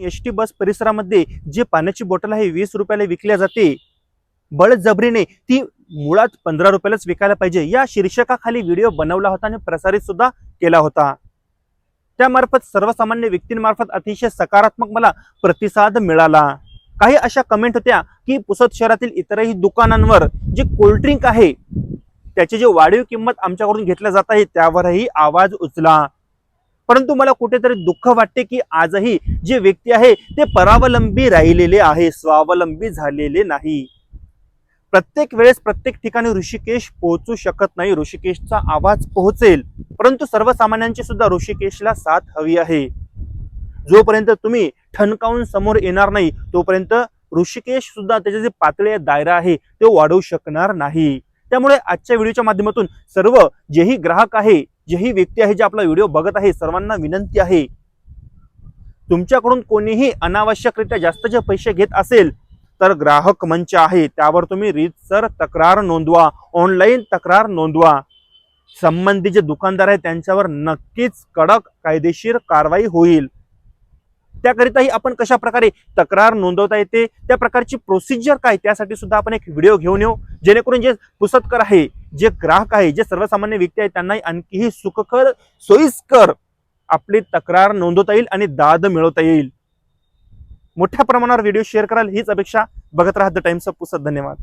ST bus परिसरामध्ये जे पाण्याची बॉटल आहे 20 रुपयाला विकल्या जाते, बळजबरीने ती मुळात 15 रुपयालाच विकायला पाहिजे या शीर्षकाखाली व्हिडिओ बनवला होता आणि प्रसारित सुद्धा केला होता। त्यामार्फत सर्वसामान्य व्यक्तींमार्फत अतिशय सकारात्मक मला प्रतिसाद मिळाला। काही अशा कमेंट होत्या की पुसद शहरातील इतरही दुकानांवर जे कोल्ड्रिंक आहे त्याची जी वाढीव किंमत आमच्याकडून घेतल्या जात आहे त्यावरही आवाज उचला। परंतु मला कुठेतरी दुःख वाटते की आजही जे व्यक्ती आहे ते परावलंबी राहिलेले आहे, स्वावलंबी झालेले नाही। प्रत्येक वेळेस प्रत्येक ठिकाणी ऋषिकेश पोहोचू शकत नाही, ऋषिकेशचा आवाज पोहोचेल, परंतु सर्वसामान्यांची सुद्धा ऋषिकेशला साथ हवी आहे। जोपर्यंत तुम्ही ठणकावून समोर येणार नाही तोपर्यंत ऋषिकेश सुद्धा त्याचे जे पातळी दायरा आहे ते वाढवू शकणार नाही। त्यामुळे आजच्या व्हिडिओच्या माध्यमातून सर्व जेही ग्राहक आहे, जेही व्यक्ती आहे जे आपला व्हिडिओ बघत आहे सर्वांना विनंती आहे, तुमच्याकडून कोणीही अनावश्यकरित्या जास्त जे पैसे घेत असेल तर ग्राहक मंच आहे त्यावर तुम्ही रीतसर तक्रार नोंदवा, ऑनलाईन तक्रार नोंदवा। संबंधित जे दुकानदार आहेत त्यांच्यावर नक्कीच कडक कायदेशीर कारवाई होईल। त्याकरिताही आपण कशा प्रकारे तक्रार नोंदवता येते, त्या प्रकारची प्रोसिजर काय, त्यासाठी सुद्धा आपण एक व्हिडिओ घेऊन येऊ, जेणेकरून जे पुसदकर आहे, जे ग्राहक आहे, जे सर्वसामान्य व्यक्ती आहेत त्यांनाही आणखीही सुखकर सोयीस्कर आपली तक्रार नोंदवता येईल आणि दाद मिळवता येईल। मोठ्या प्रमाणावर व्हिडिओ शेअर कराल हीच अपेक्षा। बघत राहा द टाइम्स ऑफ पुसद। धन्यवाद।